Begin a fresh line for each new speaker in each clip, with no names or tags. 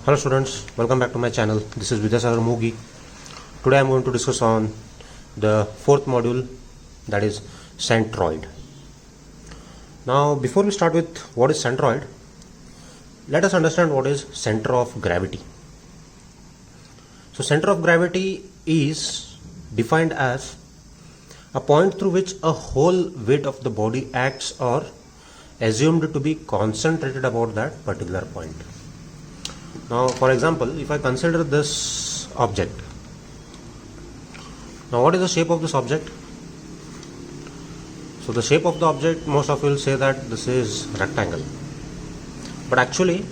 Hello students, welcome back to my channel. This is Vidyasagar Mugi. Today I am going to discuss on the fourth module, that is centroid. Now before we start with what is centroid, let us understand what is center of gravity. So center of gravity is defined as a point through which a whole weight of the body acts or assumed to be concentrated about that particular point. Now for example, if I consider this object, now what is the shape of this object? So the shape of the object, most of you will say that this is rectangle, but actually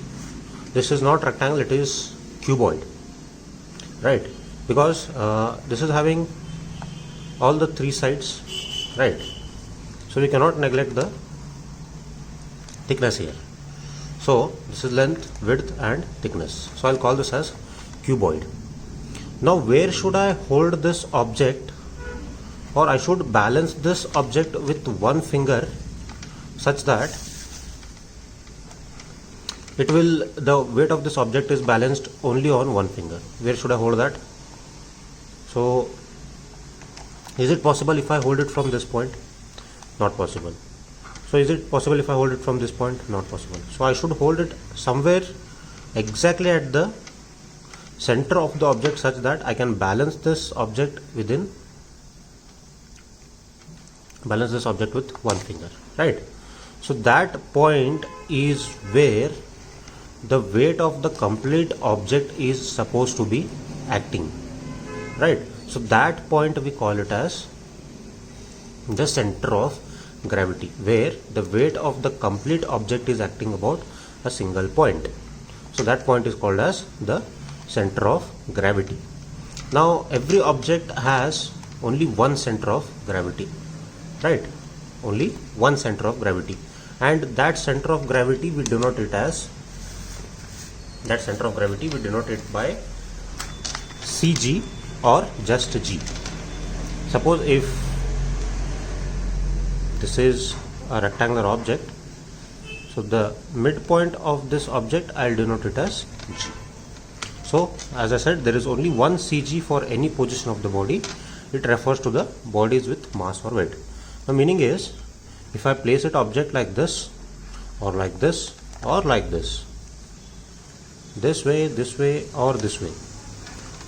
this is not rectangle, it is cuboid, right? Because this is having all the three sides, right? So we cannot neglect the thickness here. So this is length, width and thickness. So I'll call this as cuboid. Now where should I hold this object, or I should balance this object with one finger such that the weight of this object is balanced only on one finger. Where should I hold that? So is it possible if I hold it from this point? Not possible. So is it possible if I hold it from this point? Not possible. So I should hold it somewhere exactly at the center of the object such that I can balance this object with one finger, right? So that point is where the weight of the complete object is supposed to be acting, right? So that point we call it as the center of gravity, where the weight of the complete object is acting about a single point. So that point is called as the center of gravity. Now every object has only one center of gravity, right? Only one center of gravity, and that center of gravity we denote it by Cg or just G. Suppose if this is a rectangular object, so the midpoint of this object I'll denote it as G. So as I said, there is only one Cg for any position of the body. It refers to the bodies with mass or weight. The meaning is, if I place it object like this or like this or like this way or this way,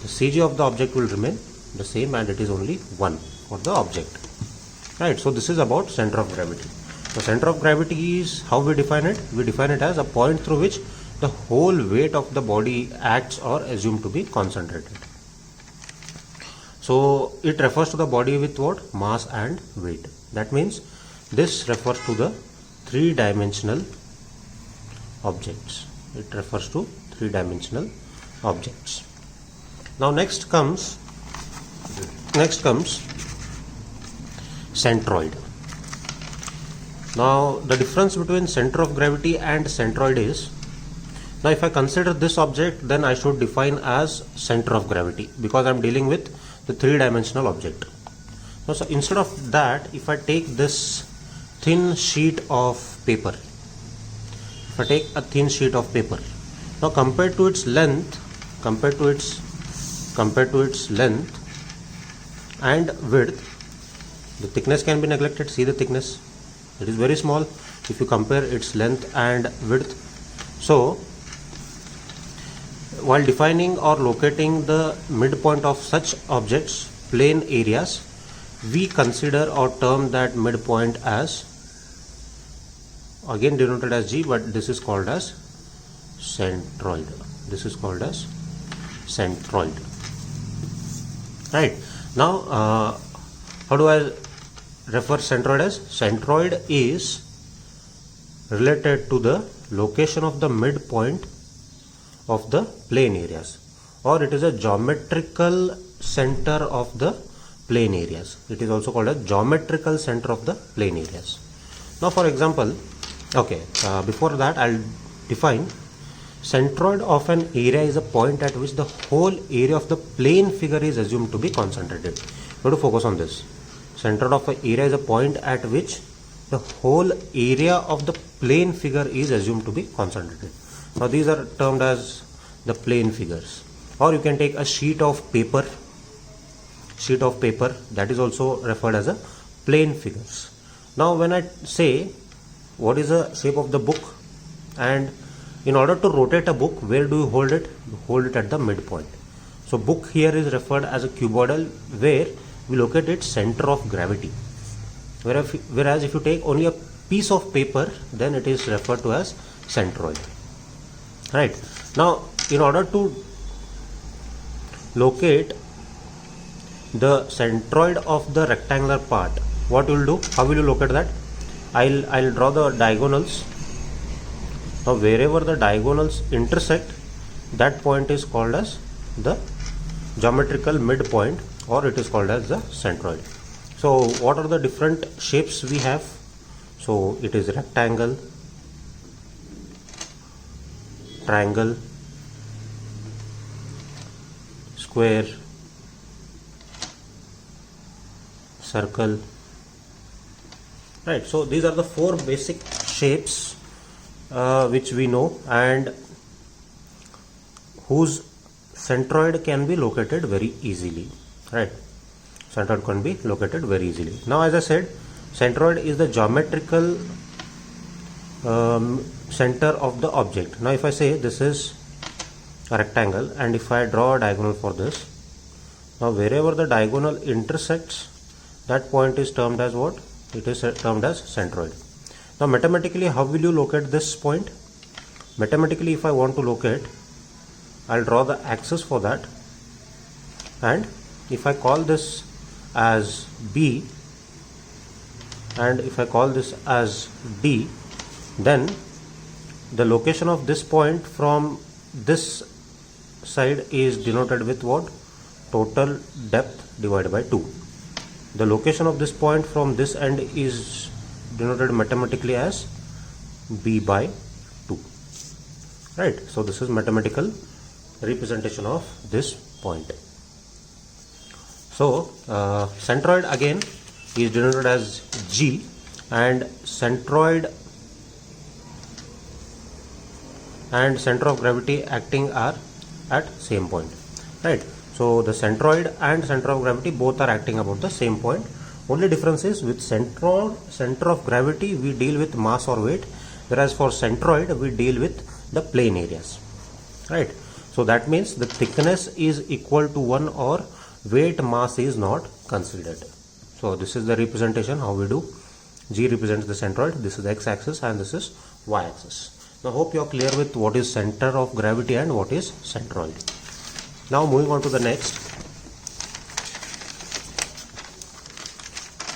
the Cg of the object will remain the same and it is only one for the object, right? So this is about center of gravity. So center of gravity is how we define it. We define it as a point through which the whole weight of the body acts or assumed to be concentrated. So it refers to the body with what? Mass and weight. That means this refers to the three-dimensional objects. It refers to three-dimensional objects. Now next comes centroid. Now the difference between center of gravity and centroid is, now if I consider this object, then I should define as center of gravity because I am dealing with the three-dimensional object. Now, so instead of that, if I take this thin sheet of paper, now compared to its length and width, the thickness can be neglected. See the thickness, it is very small if you compare its length and width. So while defining or locating the midpoint of such objects, plane areas, we consider or term that midpoint as, again denoted as G, but this is called as centroid. Right. Now how do I refer centroid as? Centroid is related to the location of the midpoint of the plane areas, or it is a geometrical center of the plane areas. It is also called a geometrical center of the plane areas. Now for example, before that I'll define centroid of an area is a point at which the whole area of the plane figure is assumed to be concentrated. You have to focus on this. Centroid of an area is a point at which the whole area of the plane figure is assumed to be concentrated. Now these are termed as the plane figures, or you can take a sheet of paper, that is also referred as a plane figures. Now when I say what is the shape of the book, and in order to rotate a book, where do you hold it? You hold it at the midpoint. So book here is referred as a cuboidal, where we locate its center of gravity. Whereas if you take only a piece of paper, then it is referred to as centroid. Right. Now in order to locate the centroid of the rectangular part, what you will do? How will you locate that? I'll draw the diagonals. Now wherever the diagonals intersect, that point is called as the geometrical midpoint, or it is called as the centroid. So what are the different shapes we have? So it is rectangle, triangle, square, circle. Right, so these are the four basic shapes which we know, and whose centroid can be located very easily. Right, centroid can be located very easily. Now as I said, centroid is the geometrical center of the object. Now if I say this is a rectangle, and if I draw a diagonal for this, now wherever the diagonal intersects, that point is termed as what? It is termed as centroid. Now mathematically, how will you locate this point? Mathematically, if I want to locate, I'll draw the axis for that, and if I call this as B, and if I call this as D, then the location of this point from this side is denoted with what? Total depth divided by 2. The location of this point from this end is denoted mathematically as B by 2. Right, so this is mathematical representation of this point. So centroid again is denoted as G, and centroid and center of gravity acting are at same point. Right, so the centroid and center of gravity both are acting about the same point. Only difference is with center of gravity we deal with mass or weight, whereas for centroid we deal with the plane areas. Right, so that means the thickness is equal to 1, or weight mass is not considered. So this is the representation how we do. G represents the centroid, this is the x-axis, and this is y-axis. Now hope you are clear with what is center of gravity and what is centroid. Now moving on to the next.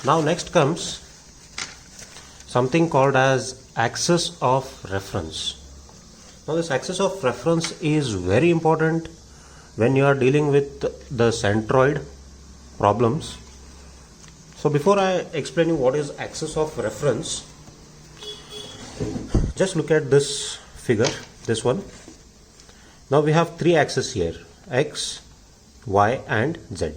Now next comes something called as axis of reference. Now this axis of reference is very important when you are dealing with the centroid problems. So before I explain you what is axis of reference, just look at this figure, this one. Now we have three axes here, x, y and z.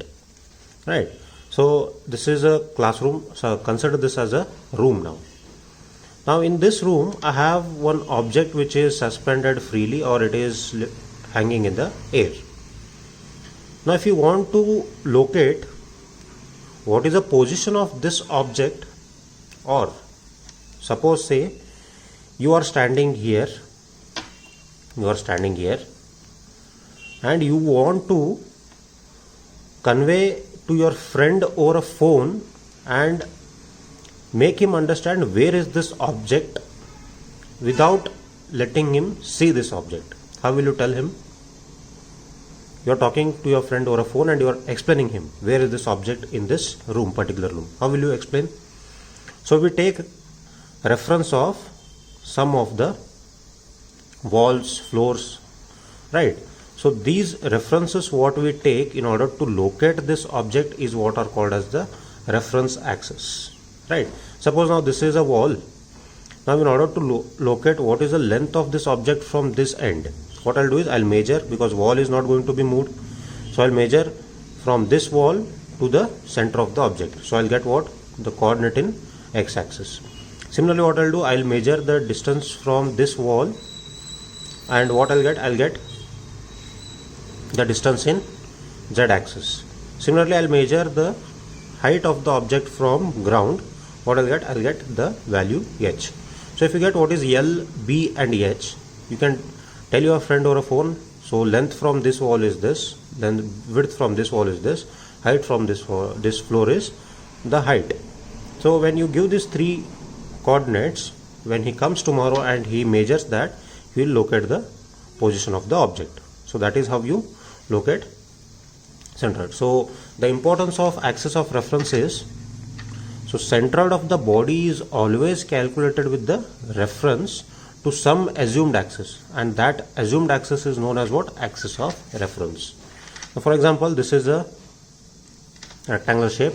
Right, so this is a classroom, so consider this as a room now. Now in this room I have one object which is suspended freely, or it is hanging in the air. Now if you want to locate what is the position of this object, or suppose say you are standing here, and you want to convey to your friend over a phone and make him understand where is this object without letting him see this object. How will you tell him? You are talking to your friend over a phone and you are explaining him where is this object in this room, particular room. How will you explain? So we take reference of some of the walls, floors, right? So these references what we take in order to locate this object is what are called as the reference axis, right? Suppose now this is a wall. Now in order to locate what is the length of this object from this end, what I'll do is I'll measure, because wall is not going to be moved. So I'll measure from this wall to the center of the object. So I'll get what? The coordinate in x-axis. Similarly what I'll do, I'll measure the distance from this wall, and what I'll get the distance in z-axis. Similarly, I'll measure the height of the object from ground. What I'll get? I'll get the value h. So if you get what is L, B and h, you can tell your friend over a phone. So length from this wall is this, then width from this wall is this, height from this floor is the height. So when you give these three coordinates, when he comes tomorrow and he measures that, he will locate the position of the object. So that is how you locate centroid. So the importance of axis of reference is, so centroid of the body is always calculated with the reference to some assumed axis, and that assumed axis is known as what? Axis of reference. Now for example, this is a rectangular shape.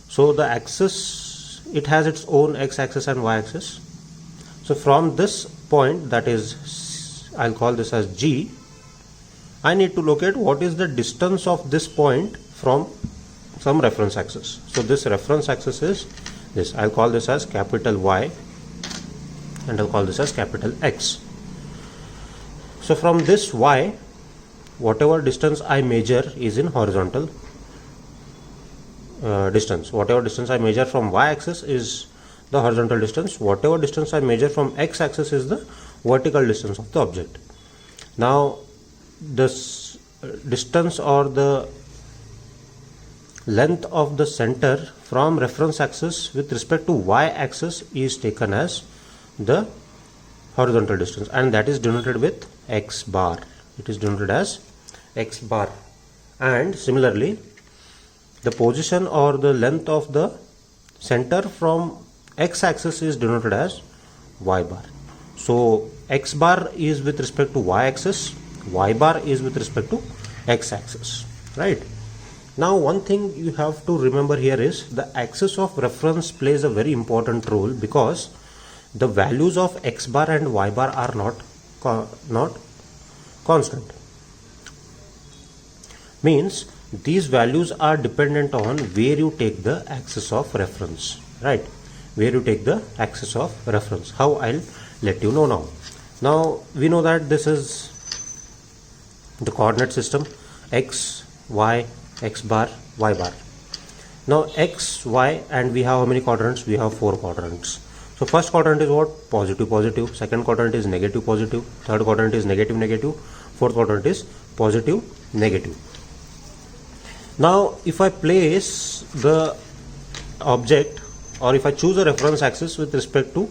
So the axis, it has its own x-axis and y-axis. So from this point, that is, I'll call this as G, I need to locate what is the distance of this point from some reference axis. So this reference axis is this. I'll call this as capital Y and I'll call this as capital X. So from this Y, whatever distance I measure is in horizontal distance. Whatever distance I measure from y-axis is the horizontal distance. Whatever distance I measure from x-axis is the vertical distance of the object. Now this distance or the length of the center from reference axis with respect to y-axis is taken as the horizontal distance, and that is denoted with x bar. It is denoted as x bar. And similarly, the position or the length of the center from x-axis is denoted as y bar. So x bar is with respect to y-axis, y bar is with respect to x-axis, right? Now one thing you have to remember here is the axis of reference plays a very important role, because the values of x bar and y bar are not constant. Means these values are dependent on where you take the axis of reference, right? Where you take the axis of reference. How? I'll let you know now. Now we know that this is the coordinate system: x, y, x bar, y bar. Now x, y, and we have how many quadrants? We have 4 quadrants. So first quadrant is what? Positive, positive. Second quadrant is negative, positive. Third quadrant is negative, negative. Fourth quadrant is positive, negative. Now if I place the object, or if I choose a reference axis with respect to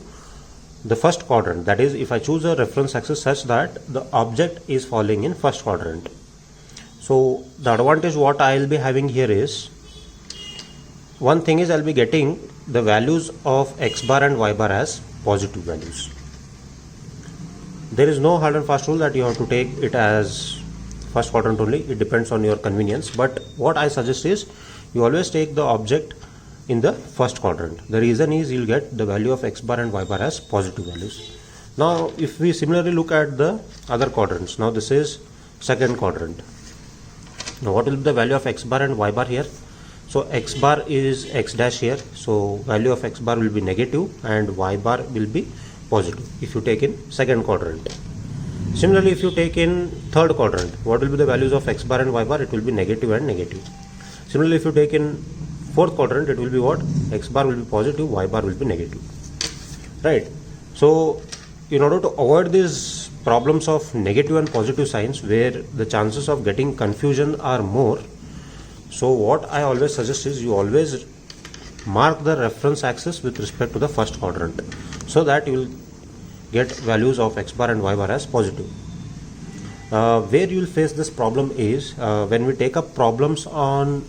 the first quadrant, that is, if I choose a reference axis such that the object is falling in first quadrant, so the advantage what I will be having here is, one thing is I'll be getting the values of x bar and y bar as positive values. There is no hard and fast rule that you have to take it as first quadrant only. It depends on your convenience, but what I suggest is you always take the object in the first quadrant. The reason is you'll get the value of x bar and y bar as positive values. Now if we similarly look at the other quadrants, now this is second quadrant. Now what will be the value of x bar and y bar here? So x bar is x dash here, so value of x bar will be negative and y bar will be positive if you take in second quadrant. Similarly, if you take in third quadrant, what will be the values of x bar and y bar? It will be negative and negative. Similarly, if you take in fourth quadrant, it will be what? X bar will be positive, y bar will be negative, right? So in order to avoid these problems of negative and positive signs where the chances of getting confusion are more, so what I always suggest is you always mark the reference axis with respect to the first quadrant, so that you will get values of x bar and y bar as positive. Where you will face this problem is when we take up problems on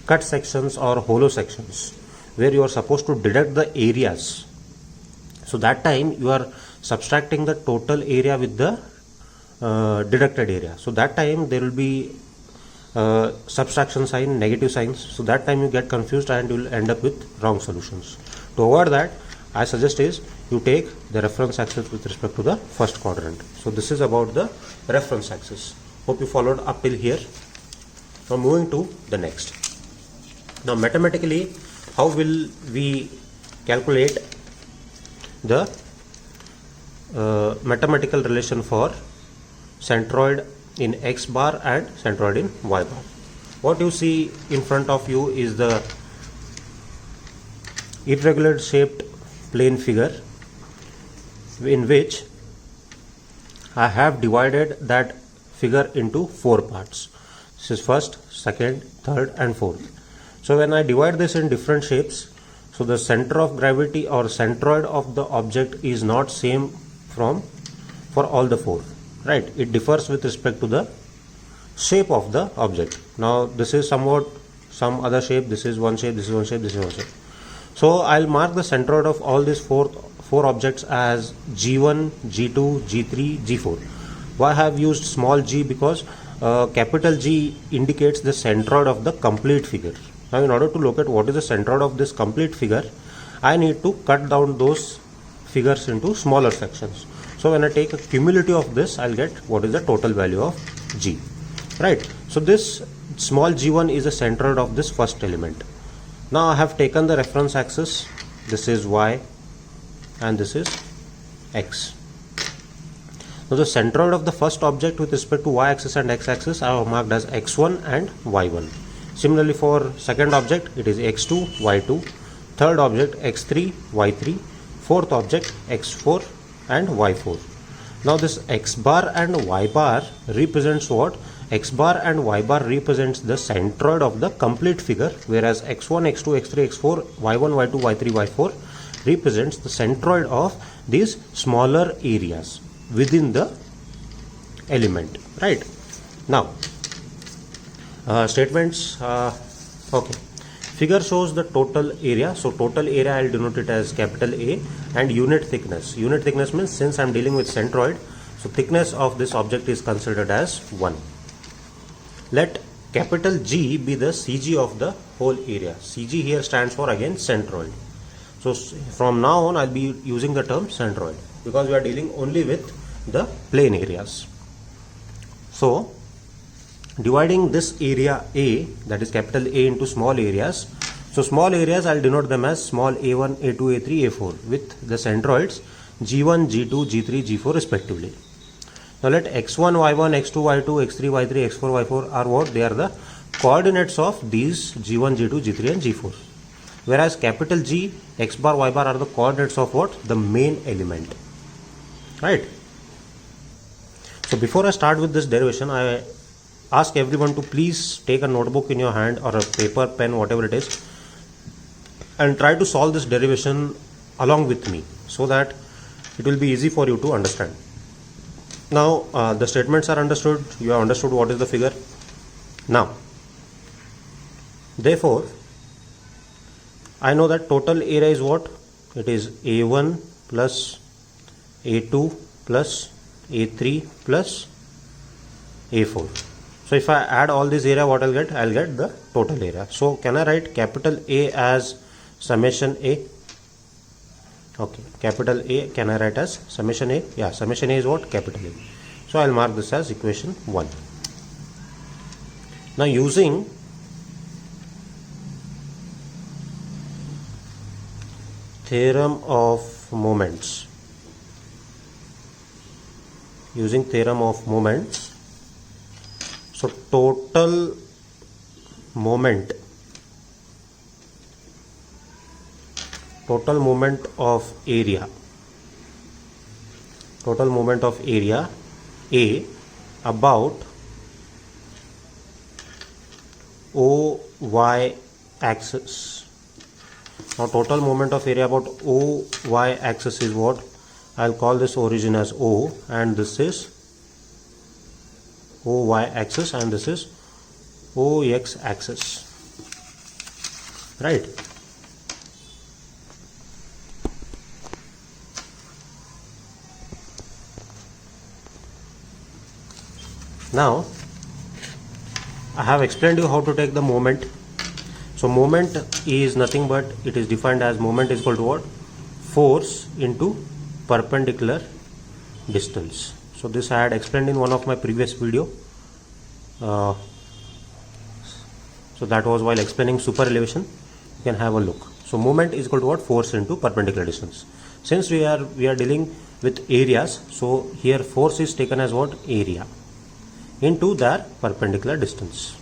cut sections or hollow sections, where you are supposed to deduct the areas. So that time you are subtracting the total area with the deducted area. So that time there will be subtraction sign, negative signs. So that time you get confused and you will end up with wrong solutions. To avoid that, I suggest is you take the reference axis with respect to the first quadrant. So this is about the reference axis. Hope you followed up till here. Now moving to the next. Now mathematically, how will we calculate the mathematical relation for centroid in X bar and centroid in Y bar. What you see in front of you is the irregular shaped plane figure in which I have divided that figure into 4 parts. This is first, second, third and fourth. So when I divide this in different shapes, so the center of gravity or centroid of the object is not same for all the 4, right? It differs with respect to the shape of the object. Now this is somewhat some other shape, this is one shape, this is one shape, this is one shape. So I'll mark the centroid of all these four objects as G1, G2, G3, G4. Why I have used small g? Because capital G indicates the centroid of the complete figure. Now in order to locate what is the centroid of this complete figure, I need to cut down those figures into smaller sections. So when I take a cumulative of this, I'll get what is the total value of G, right? So this small g1 is the centroid of this first element. Now I have taken the reference axis, this is y and this is x. Now the centroid of the first object with respect to y-axis and x-axis I have marked as x1 and y1. Similarly for second object it is x2, y2, third object x3, y3, fourth object x4 and y4. Now this x bar and y bar represents what? X bar and y bar represents the centroid of the complete figure, whereas x1, x2, x3, x4, y1, y2, y3, y4 represents the centroid of these smaller areas within the element, right? Now statements, okay. Figure shows the total area. So total area I will denote it as capital A, and unit thickness. Unit thickness means since I am dealing with centroid, so thickness of this object is considered as 1. Let capital G be the CG of the whole area. CG here stands for again centroid. So from now on I will be using the term centroid because we are dealing only with the plane areas. So dividing this area A, that is capital A, into small areas. So small areas I will denote them as small a1, a2, a3, a4 with the centroids G1, G2, G3, G4 respectively. Now let x1, y1, x2, y2, x3, y3, x4, y4 are what? They are the coordinates of these G1, G2, G3 and G4. Whereas capital G, x bar, y bar are the coordinates of what? The main element. Right? So before I start with this derivation, I ask everyone to please take a notebook in your hand or a paper, pen, whatever it is, and try to solve this derivation along with me so that it will be easy for you to understand. Now the statements are understood, you have understood what is the figure. Now therefore I know that total area is what? It is A1 plus A2 plus A3 plus A4. So if I add all this area, what I'll get? I'll get the total area. So can I write capital A as summation A? Okay, capital A can I write as summation A? Yeah, summation A is what? Capital A. So I'll mark this as equation 1. Now using theorem of moments, so total moment of area A about OY axis. Now total moment of area about OY axis is what? I'll call this origin as O, and this is OY axis, and this is OX axis, right? Now I have explained you how to take the moment. So moment is nothing but it is defined as moment is equal to what? Force into perpendicular distance. So this I had explained in one of my previous video. So that was while explaining super elevation. You can have a look. So moment is equal to what? Force into perpendicular distance. Since we are dealing with areas, so here force is taken as what? Area. into their perpendicular distance.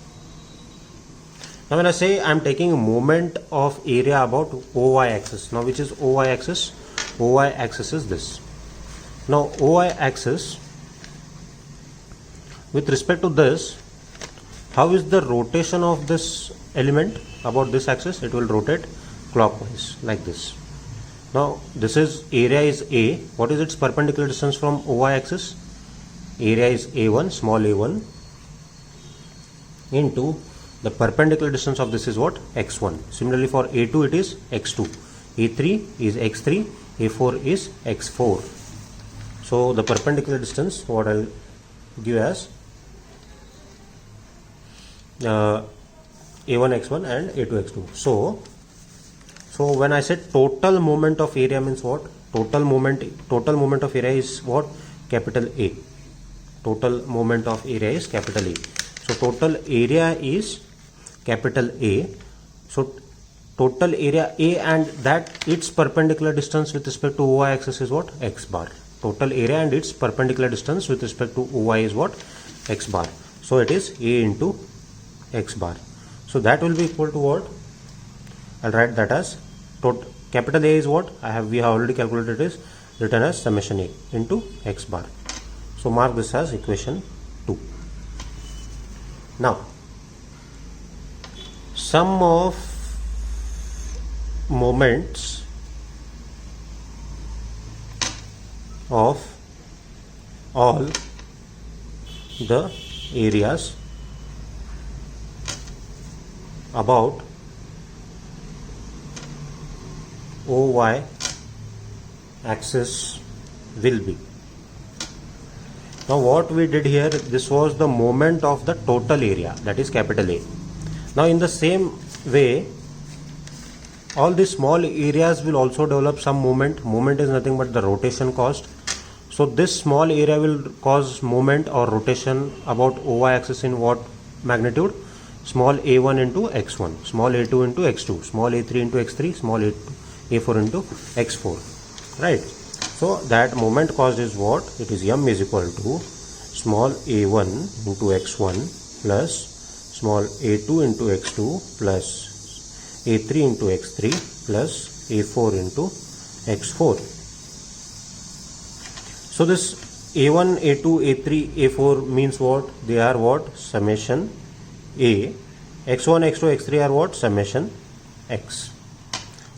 Now when I say I am taking a moment of area about OY axis. Now which is OY axis? OY axis is this. Now OY axis, with respect to this, how is the rotation of this element about this axis? It will rotate clockwise like this. Now this is area is A. What is its perpendicular distance from OY axis? Area is A1, small a1, into the perpendicular distance of this is what? X1. Similarly for A2 it is X2, A3 is X3, A4 is X4. So the perpendicular distance, what I'll give as A1 X1 and A2 X2. So when I said total moment of area means what? Total moment of area is what? Capital A. Total moment of area is capital A. So total area is capital A. So total area A and that its perpendicular distance with respect to OY axis is what? X bar. Total area and its perpendicular distance with respect to OY is what? X bar. So it is A into X bar. So that will be equal to what? I'll write that as capital A is what? We have already calculated, is written as summation A into X bar. So mark this as equation 2. Now sum of moments of all the areas about OY axis will be. Now what we did here, this was the moment of the total area, that is capital A. Now in the same way, all these small areas will also develop some moment. Moment is nothing but the rotation caused. So this small area will cause moment or rotation about OY axis in what magnitude? Small a1 into x1, small a2 into x2, small a3 into x3, small a4 into x4, right? So that moment caused is what? It is m is equal to small a1 into x1 plus small a2 into x2 plus a3 into x3 plus a4 into x4. So this a1, a2, a3, a4 means what? They are what? Summation A. x1, x2, x3 are what? Summation x.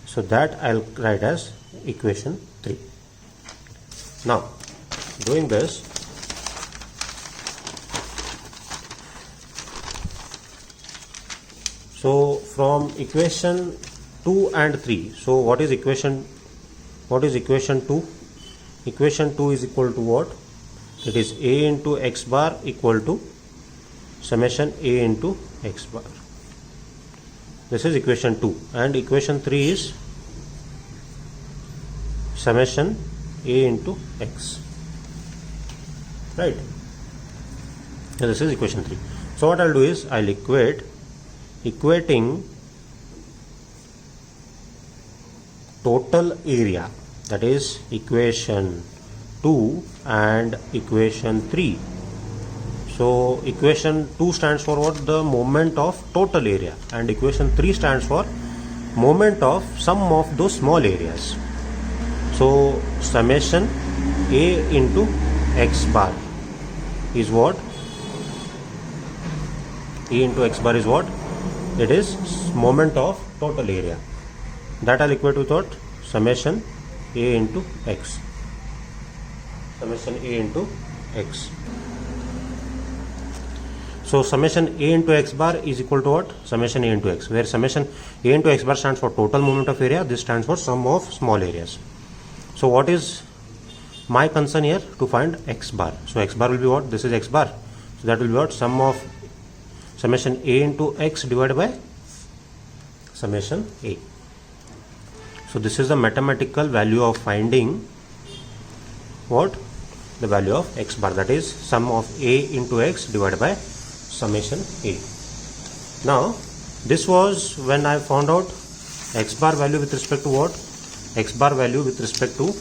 So that I'll write as equation 3. Now doing this, so from equation 2 and 3, so what is equation 2? Equation 2 is equal to what? It is A into x bar equal to summation A into x bar. This is equation 2, and equation 3 is summation A into x, right? So this is equation 3. So what I'll do is I'll equating total area, that is equation 2 and equation 3. So equation 2 stands for what? The moment of total area, and equation 3 stands for moment of sum of those small areas. So summation A into x bar is what? A into x bar is what? It is moment of total area. That I'll equate with what? Summation A into x. Summation A into x. So summation A into x bar is equal to what? Summation A into x, where summation A into x bar stands for total moment of area. This stands for sum of small areas. So what is my concern here? To find x bar. So x bar will be what? This is x bar. So that will be what? Sum of summation A into x divided by summation A. So this is the mathematical value of finding what? The value of x bar, that is sum of A into x divided by summation A. Now this was when I found out x bar value with respect to what? X bar value with respect to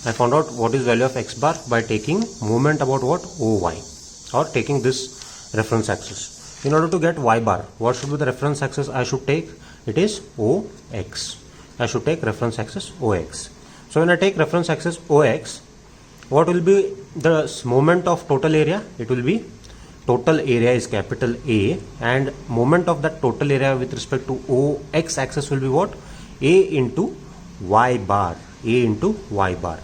I found out what is value of x bar by taking moment about what? OY, or taking this reference axis. In order to get y bar, what should be the reference axis I should take? It is OX. I should take reference axis OX. So when I take reference axis OX, what will be the moment of total area? It will be total area is capital A, and moment of that total area with respect to OX axis will be what? A into y bar. A into y bar.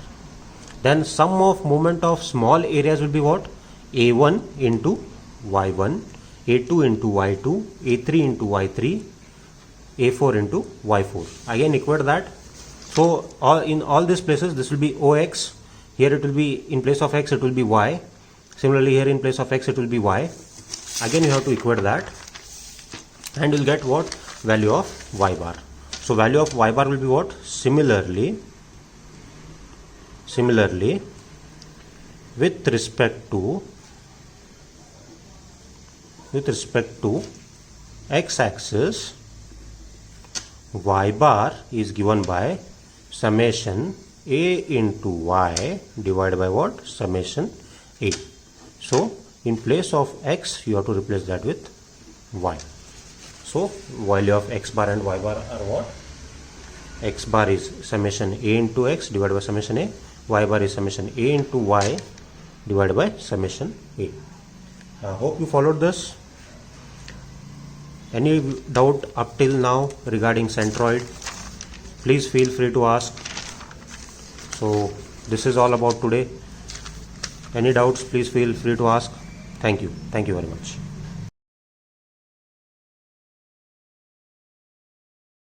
Then sum of moment of small areas will be what? A1 into y1, A2 into y2, A3 into y3, A4 into y4. Again equate that. So in all these places this will be OX. Here it will be, in place of x it will be y. Similarly here in place of x it will be y. Again you have to equate that, and you will get what? Value of y bar. So value of y bar will be what? Similarly with respect to x axis, y bar is given by summation a into y divided by what? Summation a. So in place of x you have to replace that with y. So value of x bar and y bar are what? X bar is summation a into x divided by summation a, y bar is summation a into y divided by summation a. I hope you followed this. Any doubt up till now regarding centroid, please feel free to ask. So this is all about today. Any doubts, please feel free to ask. Thank you very much.